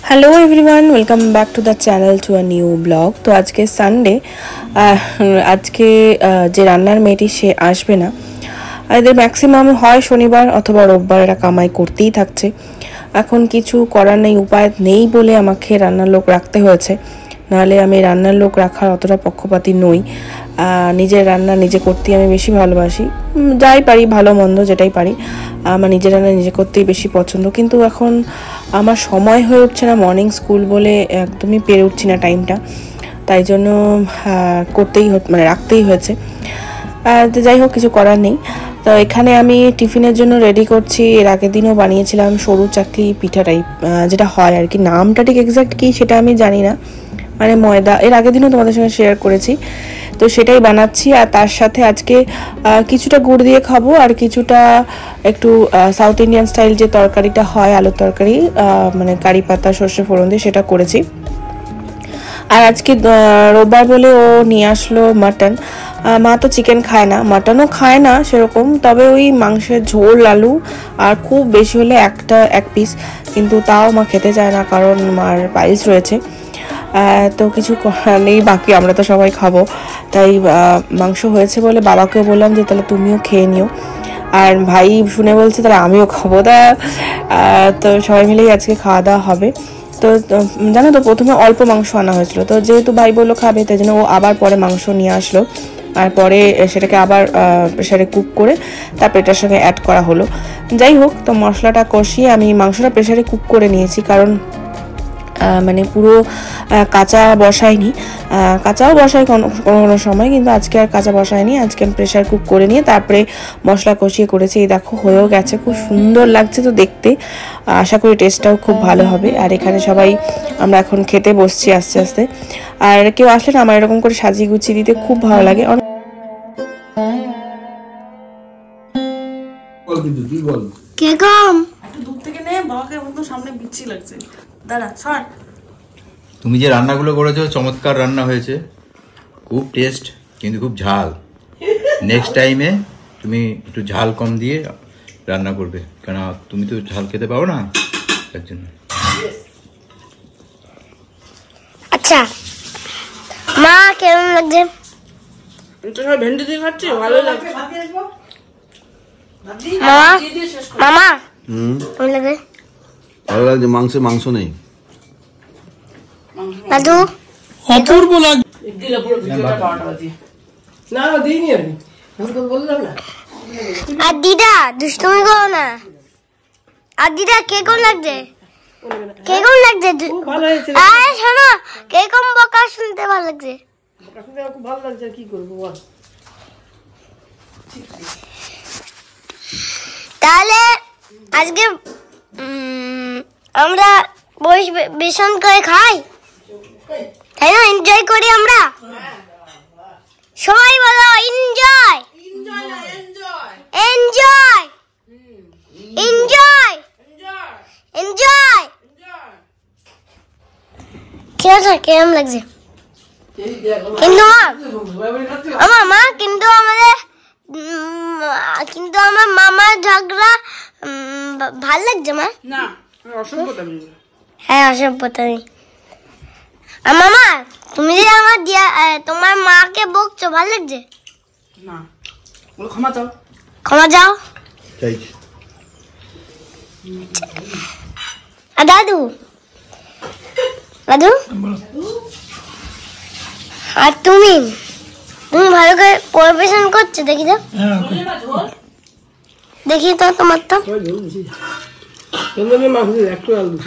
Hello everyone, welcome back to the channel to a new blog. तो आज के Sunday आज के जे रान्नार मेয়েটি সে আসবে না। এদের ম্যাক্সিমাম হয় শনিবার অথবা রোববার, এরা কামাই করতেই থাকছে। এখন কিছু করার নেই, উপায় নেই বলে আমাকে রান্নার লোক রাখতে হয়েছে, নাহলে আমি রান্নার লোক রাখার অতটা পক্ষপাতী নই। নিজের রান্না নিজে করতেই আমি বেশি ভালোবাসি, যাই পারি ভালো মন্দ যেটাই পারি আমার নিজের রান্না নিজে করতেই বেশি পছন্দ। কিন্তু এখন আমার সময় হয়ে উঠছে না, মর্নিং স্কুল বলে একদমই পেরে উঠছি না টাইমটা, তাই জন্য করতেই মানে রাখতেই হয়েছে। তো যাই হোক, কিছু করার নেই। তো এখানে আমি টিফিনের জন্য রেডি করছি। এর আগের দিনও বানিয়েছিলাম সরু চাকলি পিঠা টাইপ, যেটা হয় আর কি, নামটা ঠিক এক্সাক্ট কি সেটা আমি জানি না, মানে ময়দা। এর আগের দিনও তোমাদের সঙ্গে শেয়ার করেছি, তো সেটাই বানাচ্ছি। আর তার সাথে আজকে কিছুটা গুড় দিয়ে খাবো, আর কিছুটা একটু সাউথ ইন্ডিয়ান স্টাইল যে তরকারিটা হয়, আলুর তরকারি, মানে কারি পাতা সর্ষে ফোড়ন দিয়ে, সেটা করেছি। আর আজকে রোববার বলে ও নিয়ে আসলো মাটন। মা তো চিকেন খায় না, মাটনও খায় না সেরকম, তবে ওই মাংসের ঝোল আলু আর খুব বেশি হলে এক পিস, কিন্তু তাও মা খেতে চায় না কারণ মার পাইলস রয়েছে। তো কিছু করার নেই, বাকি আমরা তো সবাই খাবো। তাই মাংস হয়েছে বলে বাবাকেও বললাম যে তাহলে তুমিও খেয়ে নিও, আর ভাই শুনে বলছে তাহলে আমিও খাবো। তো সবাই মিলেই আজকে খাওয়া দাওয়া হবে। তো জানো তো, প্রথমে অল্প মাংস আনা হয়েছিল, তো যেহেতু ভাই বললো খাবে, তাই জন্য ও আবার পরে মাংস নিয়ে আসলো, আর পরে সেটাকে আবার প্রেশারে কুক করে তারপর এটার সঙ্গে অ্যাড করা হলো। যাই হোক, তো মশলাটা কষিয়ে আমি মাংসটা প্রেশারে কুক করে নিয়েছি, কারণ মানে পুরো কাঁচা বসাইনি, কাঁচাও বসাই কোনো কোনো সময়, কিন্তু আজকে আর কাঁচা বসাইনি। আজকে আমি প্রেশার কুক করে নিয়ে তারপরে মশলা কষিয়ে করেছি। এই দেখো হয়েও গেছে, খুব সুন্দর লাগছে তো দেখতে, আশা করি টেস্টটাও খুব ভালো হবে। আর এখানে সবাই আমরা এখন খেতে বসছি আস্তে আস্তে। আর কেউ আসলে না আমার এরকম করে সাজিয়ে গুছিয়ে দিতে খুব ভালো লাগে। তুমি যে রান্নাগুলো করেছো চমৎকার রান্না হয়েছে, খুব টেস্ট, কিন্তু খুব ঝাল। নেক্সট টাইমে তুমি একটু ঝাল কম দিয়ে রান্না করবে, কেন তুমি তো ঝাল খেতে পারো না, তার জন্য। আচ্ছা মা কেমন লাগছে? ভেন্ডি দিয়ে খাচ্ছি, ভালো লাগছে। মামা মামা কেমন লাগে? ভালো লাগছে। মাংস নেই দাদু, অপূর্ব লাগছে। দিলে পুরো ভিডিওটা কাটা বাজি না দিইনি আমি, ভুল বললাম না। আর দিদা দুষ্টুমি করো না। আর দিদা কে কোন লাগছে? কে কোন লাগছে? ভালো হয়েছে। আরে শোনো, কে কোন বকা শুনতে ভালো লাগছে? বকা শুনতে খুব ভালো লাগছে, কি করব বল। তাহলে আজকে আমরা বেসন করে খাই, তাই না? এনজয় করি আমরা সবাই, বলো এনজয় এনজয় এনজয় এনজয়। কেমন লাগছে? কিন্তু মা কিন্তু আমার মামার ঝগড়া ভাল লাগছে মা? না অসভ্যতামি। হ্যাঁ অসভ্যতামি। মামা তুমি যে আমার তোমার মাকে বকছো, ভাল লাগছে না? বলো ক্ষমা চাও। ক্ষমা চাও। দাদু দাদু, আর তুমি ভালো করে পরিবেশন করছো, দেখি তো, দেখি তো তোমার তো,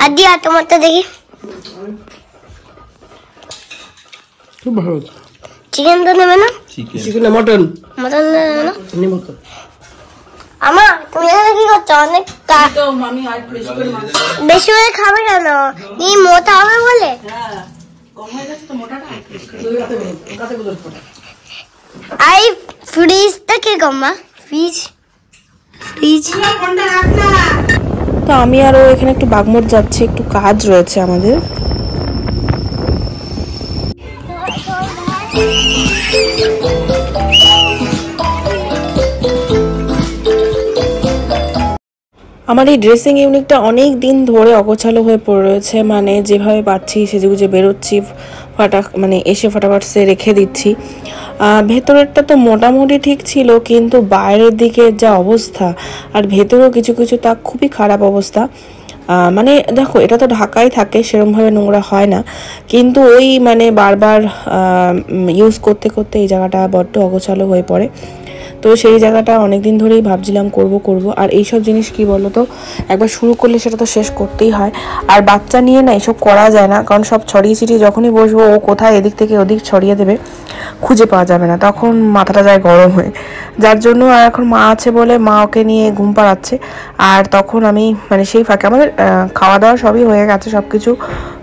আর দিয়া তোমার তো দেখি। খুব ভালো। চিকেন তো নেবে না? চিকেন না, মটন। মটন নেবে না? নেব তো। আমা তুমি এখানে কি করছো? অনেক বেশি করে খাবে কেন? কি মোটা হবে বলে? আই ফ্রিজটা কে কমা? ফ্রিজ তো আমি আরো এখানে একটু বাগমোট যাচ্ছি, একটু কাজ রয়েছে আমাদের। আমার এই ড্রেসিং ইউনিটটা অনেক দিন ধরে অগোছালো হয়ে পড়ে রয়েছে, মানে যেভাবে পাচ্ছি সেজেগুজে বেরোচ্ছি, মানে এসে ফটাফট সে রেখে দিচ্ছি। ভেতরেরটা তো মোটামুটি ঠিক ছিল, কিন্তু বাইরের দিকে যা অবস্থা, আর ভেতরেও কিছু কিছু তা খুবই খারাপ অবস্থা। মানে দেখো, এটা তো ঢাকায় থাকে, সেরকমভাবে নোংরা হয় না, কিন্তু ওই মানে বারবার ইউজ করতে করতে এই জায়গাটা বড্ড অগোছালো হয়ে পড়ে। তো সেই জায়গাটা অনেকদিন ধরেই ভাবছিলাম করব। আর এইসব জিনিস কি বলো তো, একবার শুরু করলে সেটা তো শেষ করতেই হয়। আর বাচ্চা নিয়ে না এসব করা যায় না, কারণ সব ছড়িয়ে ছিটিয়ে যখনই বসবো ও কোথায় এদিক থেকে ওদিক ছড়িয়ে দেবে, খুঁজে পাওয়া যাবে না, তখন মাথাটা যায় গরম হয়ে। যার জন্য আর এখন মা আছে বলে মা ওকে নিয়ে ঘুম পাড়াচ্ছে। আর তখন আমি মানে সেই ফাঁকে আমাদের খাওয়া দাওয়া সবই হয়ে গেছে, সব কিছু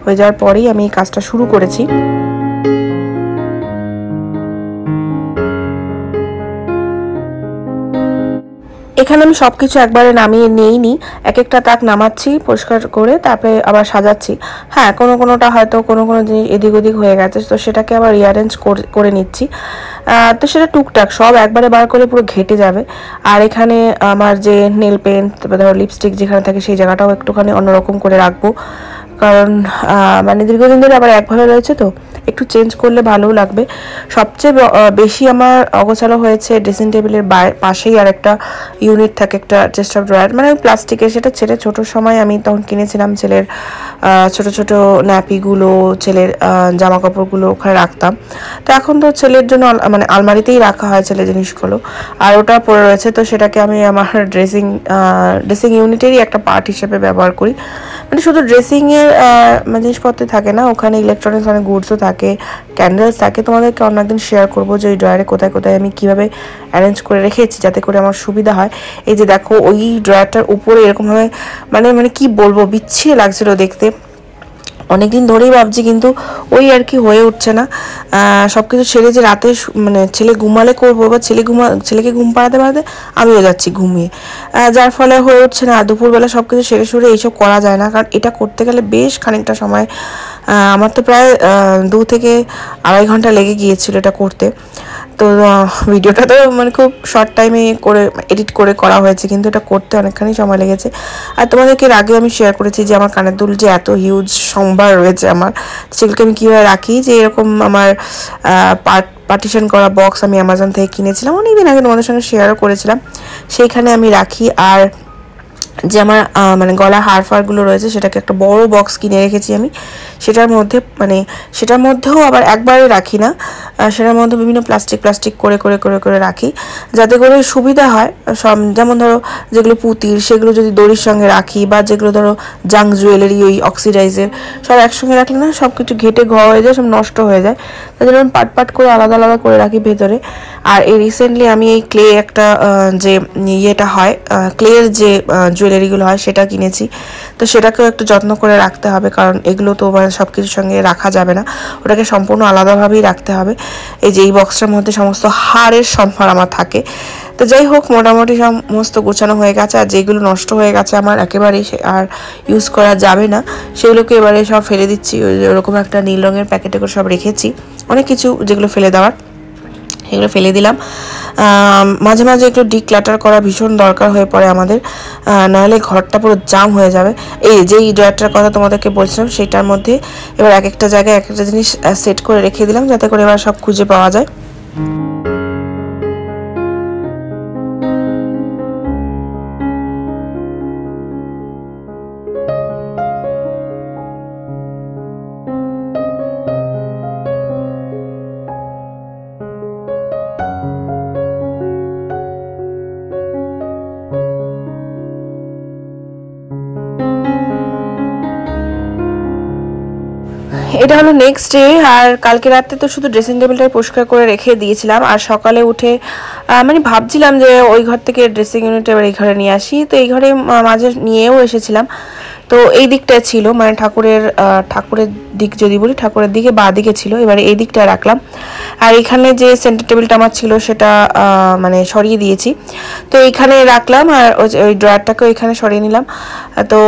হয়ে যাওয়ার পরেই আমি কাজটা শুরু করেছি। এখানে আমি সব কিছু একবারে নামিয়ে নিইনি, এক একটা তাক নামাচ্ছি পরিষ্কার করে, তারপরে আবার সাজাচ্ছি। হ্যাঁ, কোনোটা হয়তো কোনো জিনিস এদিক ওদিক হয়ে গেছে, তো সেটাকে আবার রিঅ্যারেঞ্জ করে নিচ্ছি। তো সেটা টুকটাক, সব একবারে বার করে পুরো ঘেটে যাবে। আর এখানে আমার যে নেল পেন্ট, ধরো লিপস্টিক যেখানে থাকে সেই জায়গাটাও একটুখানি অন্যরকম করে রাখবো, কারণ মানে দীর্ঘদিন ধরে আবার একভাবে রয়েছে, তো একটু চেঞ্জ করলে ভালোও লাগবে। সবচেয়ে বেশি আমার অগোছালো হয়েছে ড্রেসিং টেবিলের পাশেই আর একটা ইউনিট থাকে, একটা চেস্ট অফ ড্রয়ার, মানে প্লাস্টিকের, সেটা ছেলের ছোটোর সময় আমি তখন কিনেছিলাম। ছেলের ছোট ছোট ন্যাপিগুলো, ছেলের জামা কাপড়গুলো ওখানে রাখতাম। তো এখন তো ছেলের জন্য মানে আলমারিতেই রাখা হয় ছেলের জিনিসগুলো, আর ওটা পড়ে রয়েছে, তো সেটাকে আমি আমার ড্রেসিং ইউনিটেরই একটা পার্ট হিসেবে ব্যবহার করি। মানে শুধু ড্রেসিংয়ের জিনিসপত্র থাকে না, ওখানে ইলেকট্রনিক্স অনেক গুডসও থাকে, ক্যান্ডেলস থাকে। তোমাদেরকে অন্য একদিন শেয়ার করবো যে ওই ড্রয়ারে কোথায় কোথায় আমি কীভাবে অ্যারেঞ্জ করে রেখেছি, যাতে করে আমার সুবিধা হয়। এই যে দেখো, ওই ড্রয়ারটার উপরে এরকমভাবে মানে কি বলবো, বিচ্ছিরি লাগছিল দেখতে। অনেকদিন ধরেই ভাবছি, কিন্তু ওই আর কি হয়ে উঠছে না। সব কিছু ছেড়ে যে রাতে মানে ছেলে ঘুমালে করবো, বা ছেলেকে ঘুম পাড়াতে আমিও যাচ্ছি ঘুমিয়ে, যার ফলে হয়ে উঠছে না। দুপুরবেলা সব কিছু সেরে সুরে এইসব করা যায় না, কারণ এটা করতে গেলে বেশ খানিকটা সময়, আমার তো প্রায় 2 থেকে আড়াই ঘন্টা লেগে গিয়েছিল এটা করতে। তো ভিডিওটা তো মানে খুব শর্ট টাইমে এডিট করে করা হয়েছে, কিন্তু এটা করতে অনেকখানি সময় লেগেছে। আর তোমাদেরকে এর আগে আমি শেয়ার করেছি যে আমার কানের দুল যে এত হিউজ সম্ভার রয়েছে আমার, সেগুলোকে আমি কীভাবে রাখি। যে এরকম আমার পার্টিশন করা বক্স আমি অ্যামাজন থেকে কিনেছিলাম অনেকদিন আগে, তোমাদের সঙ্গে শেয়ারও করেছিলাম, সেইখানে আমি রাখি। আর যে আমার মানে গলা হারফারগুলো রয়েছে, সেটাকে একটা বড় বক্স কিনে রেখেছি আমি, সেটার মধ্যেও আবার একবারে রাখি না, সেটার মধ্যে বিভিন্ন প্লাস্টিক করে রাখি, যাতে করে সুবিধা হয়। সব যেমন ধরো যেগুলো পুঁতির, সেগুলো যদি দড়ির সঙ্গে রাখি, বা যেগুলো ধরো জাঙ্ক জুয়েলারি, ওই অক্সিডাইজের, সব একসঙ্গে রাখলে না সব কিছু ঘেটে হয়ে যায়, সব নষ্ট হয়ে যায়। তাই জন্য আমি পাট করে আলাদা করে রাখি ভেতরে। আর এই রিসেন্টলি আমি এই ক্লে একটা যে ইয়েটা হয়, ক্লের যে জুয়েলারিগুলো হয় সেটা কিনেছি, তো সেটাকেও একটু যত্ন করে রাখতে হবে, কারণ এগুলো তো মানে সব কিছুর সঙ্গে রাখা যাবে না, ওটাকে সম্পূর্ণ আলাদাভাবেই রাখতে হবে। এই যে এই বক্সটার মধ্যে সমস্ত হারের সম্ভার আমার থাকে। তো যাই হোক, মোটামুটি সমস্ত গোছানো হয়ে গেছে। আর যেগুলো নষ্ট হয়ে গেছে আমার একেবারেই আর ইউজ করা যাবে না, সেগুলোকে এবারে সব ফেলে দিচ্ছি। ওরকম একটা নীল রঙের প্যাকেটে করে সব রেখেছি, অনেক কিছু যেগুলো ফেলে দেওয়ার, সেগুলো ফেলে দিলাম। মাঝে মাঝে একটু ডিক্লাটার করা ভীষণ দরকার হয়ে পড়ে আমাদের, নাহলে ঘরটা পুরো জাম হয়ে যাবে। এই যেই ড্রয়ারটার কথা তোমাদেরকে বলছিলাম, সেটার মধ্যে এবার এক একটা জায়গায় এক একটা জিনিস সেট করে রেখে দিলাম, যাতে করে এবার সব খুঁজে পাওয়া যায়। এটা হলো নেক্সট ডে। আর কালকে রাতে তো শুধু ড্রেসিং টেবিলটাই পরিষ্কার করে রেখে দিয়েছিলাম, আর সকালে উঠে মানে ভাবছিলাম যে ওই ঘর থেকে ড্রেসিং ইউনিট এবার এই ঘরে নিয়ে আসি, তো এই ঘরে মাঝে নিয়েও এসেছিলাম, তো এই দিকটায় ছিল, মানে ঠাকুরের দিক যদি বলি, ঠাকুরের দিকে বা দিকে ছিল। এবারে এই দিকটায় রাখলাম। আর এখানে যে সেন্টার টেবিলটা আমার ছিল সেটা মানে সরিয়ে দিয়েছি, তো এইখানে রাখলাম। আর ওই ড্রয়ারটাকেও এখানে সরিয়ে নিলাম। তো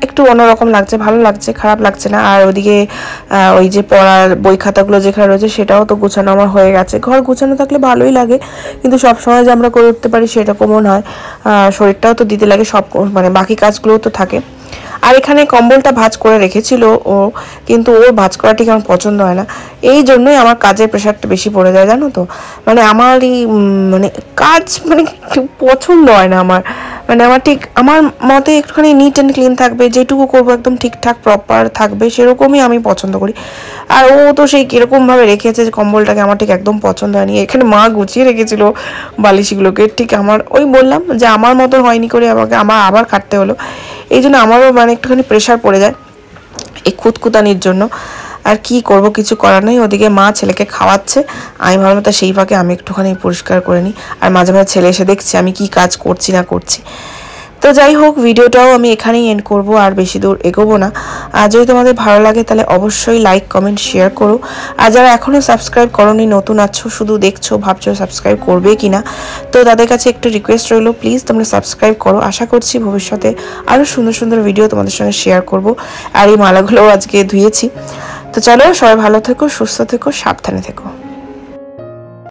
একটু অন্যরকম লাগছে, ভালো লাগছে, খারাপ লাগছে না। আর ওদিকে ওই যে পড়ার বই খাতাগুলো যেখানে রয়েছে সেটাও তো গোছানো আমার হয়ে গেছে। ঘর গোছানো থাকলে ভালোই লাগে, কিন্তু সবসময় যে আমরা করে উঠতে পারি সেরকমও নয়, শরীরটাও তো দিতে লাগে, সব মানে বাকি কাজগুলোও তো থাকে। আর এখানে কম্বলটা ভাঁজ করে রেখেছিল ও, কিন্তু ওর ভাঁজ করা ঠিক আমার পছন্দ হয় না। এই জন্যই আমার কাজের প্রেশারটা বেশি পড়ে যায়, জানো তো। মানে আমার এই মানে কাজ মানে পছন্দ হয় না আমার। মানে আমার ঠিক আমার মতে একটুখানি নিট অ্যান্ড ক্লিন থাকবে, যেটুকু করবো একদম ঠিকঠাক প্রপার থাকবে, সেরকমই আমি পছন্দ করি। আর ও তো সেই কীরকমভাবে রেখেছে যে কম্বলটাকে, আমার ঠিক একদম পছন্দ হয়নি। এখানে মা গুছিয়ে রেখেছিল বালিশগুলোকে, ঠিক আমার ওই বললাম যে আমার মতন হয়নি করে আমাকে আবার খাটতে হলো। এই জন্য আমারও মানে একটুখানি প্রেশার পড়ে যায় এই খুঁতখুতানির জন্য। আর কি করব, কিছু করার নেই। ওদিকে মা ছেলেকে খাওয়াচ্ছে, আমি ভাবলাম তা সেই ফাঁকে আমি একটুখানি পরিষ্কার করে নিই। আর মাঝে মাঝে ছেলে এসে দেখছি আমি কি কাজ করছি না করছি। তো যাই হোক, ভিডিওটাও আমি এখানেই এন্ড করব, আর বেশি দূর এগোবো না। আর যদি তোমাদের ভালো লাগে তাহলে অবশ্যই লাইক কমেন্ট শেয়ার করো। আর যারা এখনও সাবস্ক্রাইব করোনি, নতুন আছো, শুধু দেখছো, ভাবছো সাবস্ক্রাইব করবে কিনা, তো তাদের কাছে একটু রিকোয়েস্ট রইলো, প্লিজ তোমরা সাবস্ক্রাইব করো। আশা করছি ভবিষ্যতে আরও সুন্দর সুন্দর ভিডিও তোমাদের সঙ্গে শেয়ার করব। আর এই মালাগুলোও আজকে ধুয়েছি। তো চলো, সবাই ভালো থেকো, সুস্থ থেকো, সাবধানে থেকো।